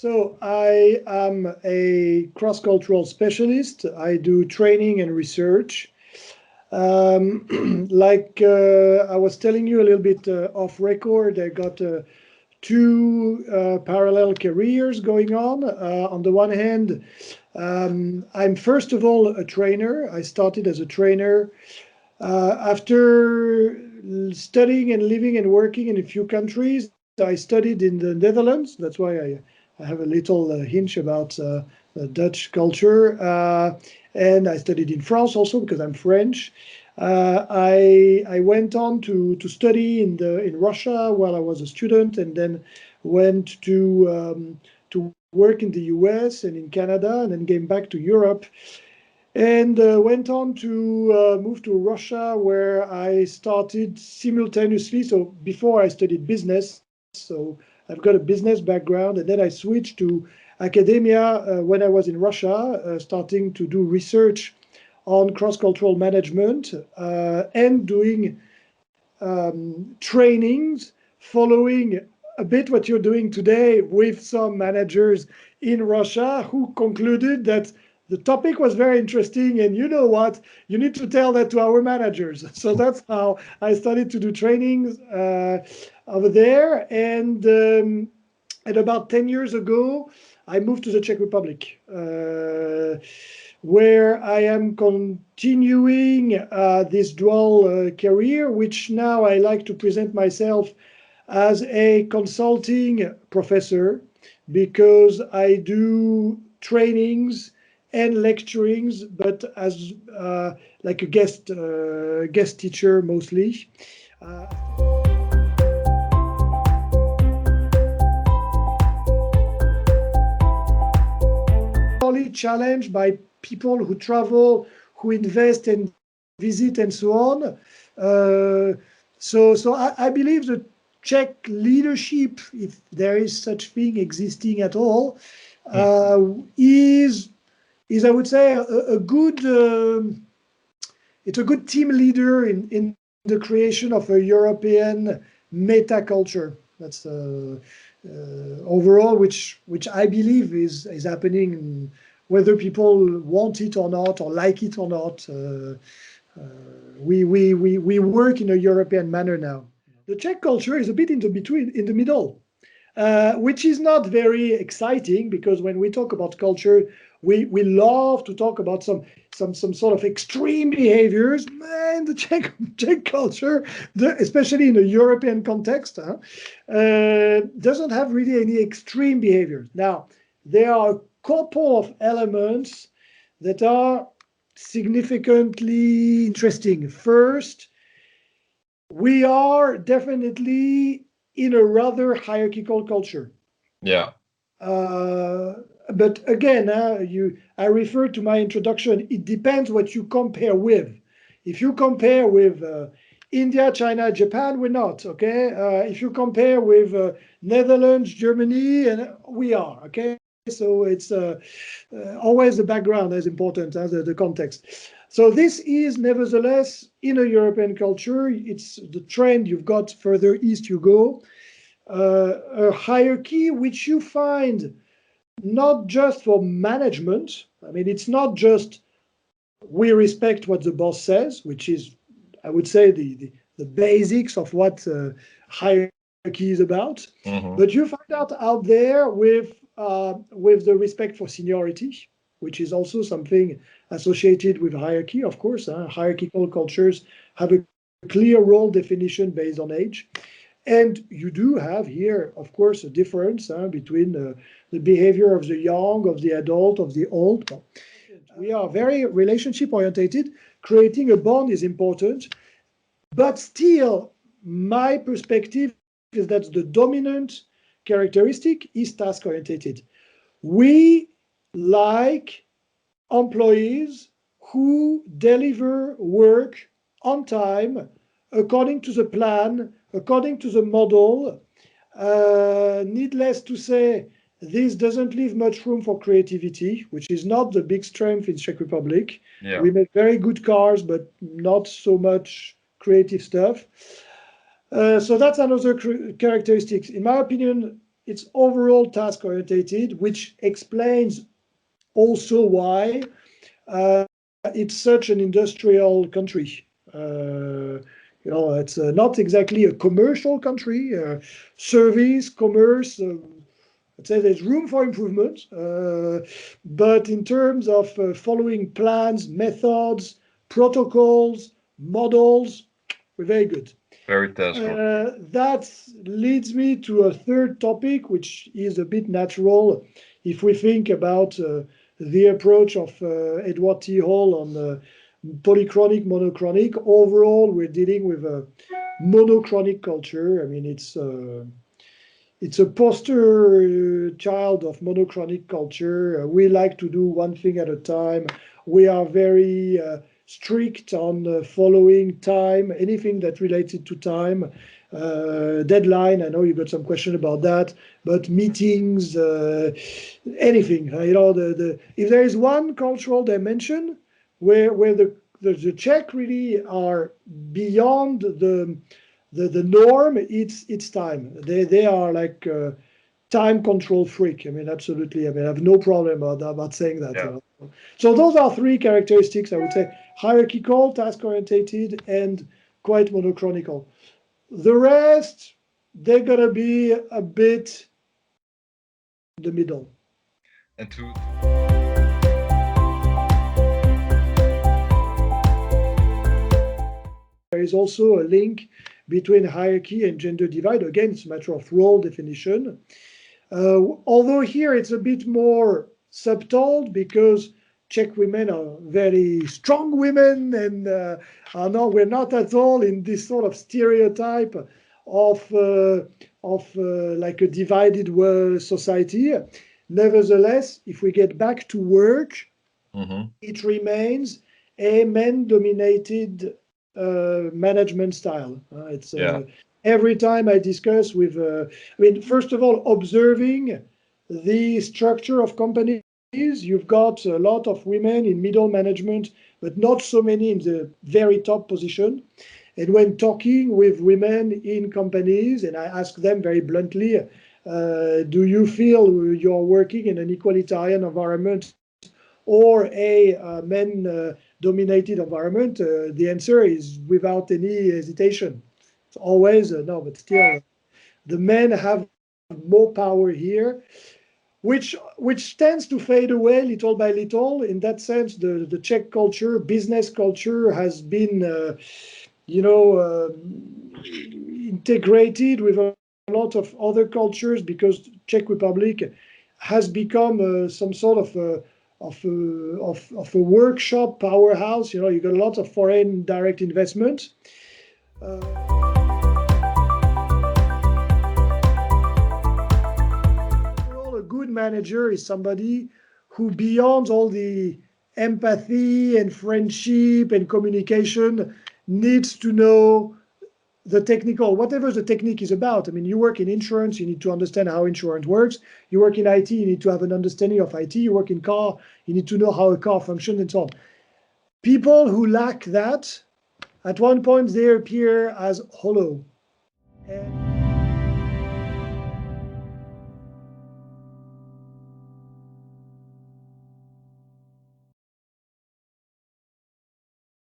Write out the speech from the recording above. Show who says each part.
Speaker 1: So I am a cross-cultural specialist. I do training and research. I was telling you a little bit off record, I got two parallel careers going on. On the one hand, I'm first of all a trainer. I started as a trainer after studying and living and working in a few countries. I studied in the Netherlands. That's why I have a little hint about the Dutch culture. And I studied in France also because I'm French. I went on to study in Russia while I was a student, and then went to work in the US and in Canada, and then came back to Europe, and went on to move to Russia, where I started simultaneously. So before I studied business, so I've got a business background, and then I switched to academia when I was in Russia, starting to do research on cross-cultural management and doing trainings, following a bit what you're doing today with some managers in Russia who concluded that the topic was very interesting, and you know what, you need to tell that to our managers. So that's how I started to do trainings over there. And about 10 years ago, I moved to the Czech Republic, where I am continuing this dual career, which now I like to present myself as a consulting professor, because I do trainings and lecturings, but as like a guest teacher mostly. Challenged by people who travel, who invest and visit and so on. So I believe the Czech leadership, if there is such thing existing at all, is I would say a good it's a good team leader in the creation of a European meta culture. That's overall, which I believe is happening, whether people want it or not, or like it or not. We work in a European manner now. The Czech culture is a bit in the middle, which is not very exciting, because when we talk about culture, we love to talk about some sort of extreme behaviors. And the Czech culture, especially in a European context, doesn't have really any extreme behaviors. Now, there are a couple of elements that are significantly interesting. First, we are definitely in a rather hierarchical culture.
Speaker 2: Yeah.
Speaker 1: But again, I refer to my introduction. It depends what you compare with. If you compare with India, China, Japan, we're not, okay? If you compare with Netherlands, Germany, and we are, okay? So it's always the background is important, the context. So this is nevertheless in a European culture. It's the trend you've got further east you go. A hierarchy which you find not just for management. I mean, it's not just we respect what the boss says, which is, I would say, the basics of what hierarchy is about.
Speaker 2: Mm-hmm.
Speaker 1: But you find out there with the respect for seniority, which is also something associated with hierarchy, of course. Hierarchical cultures have a clear role definition based on age. And you do have here, of course, a difference between the behavior of the young, of the adult, of the old. We are very relationship orientated. Creating a bond is important. But still, my perspective is that the dominant characteristic is task orientated. We like employees who deliver work on time, according to the plan, according to the model. Needless to say, this doesn't leave much room for creativity, which is not the big strength in Czech Republic.
Speaker 2: Yeah.
Speaker 1: We make very good cars, but not so much creative stuff. So that's another characteristic. In my opinion, it's overall task orientated, which explains also why it's such an industrial country. It's not exactly a commercial country. Service, commerce, I'd say there's room for improvement. But in terms of following plans, methods, protocols, models, we're very good.
Speaker 2: Very task
Speaker 1: That leads me to a third topic, which is a bit natural if we think about the approach of Edward T. Hall on polychronic, monochronic. Overall, we're dealing with a monochronic culture. I mean, it's a poster child of monochronic culture. We like to do one thing at a time. We are very strict on following time, anything that related to time. Deadline, I know you got some question about that, but meetings, anything. If there is one cultural dimension where the Czech really are beyond the norm, it's time. They are like time control freak. I mean, absolutely. I mean, I have no problem about saying that.
Speaker 2: Yeah.
Speaker 1: So those are three characteristics, I would say: hierarchical, task orientated, and quite monochronical. The rest, they're gonna be a bit the middle.
Speaker 2: And
Speaker 1: there is also a link between hierarchy and gender divide. Again, it's a matter of role definition. Although here it's a bit more subtle because Czech women are very strong women, and we're not at all in this sort of stereotype of like a divided society. Nevertheless, if we get back to work, it remains a men-dominated management style. Every time I discuss with, first of all, observing the structure of companies, you've got a lot of women in middle management, but not so many in the very top position. And when talking with women in companies, and I ask them very bluntly, do you feel you're working in an egalitarian environment or a men-dominated environment? The answer is without any hesitation. It's always no, but still, the men have more power here, which tends to fade away little by little. In that sense, the Czech culture, business culture, has been, integrated with a lot of other cultures because Czech Republic has become some sort of a workshop powerhouse. You got a lot of foreign direct investment. Overall, a good manager is somebody who, beyond all the empathy and friendship and communication, needs to know the technical, whatever the technique is about. I mean, you work in insurance, you need to understand how insurance works. You work in IT, you need to have an understanding of IT. You work in car, you need to know how a car functions and so on. People who lack that, at one point they appear as hollow. And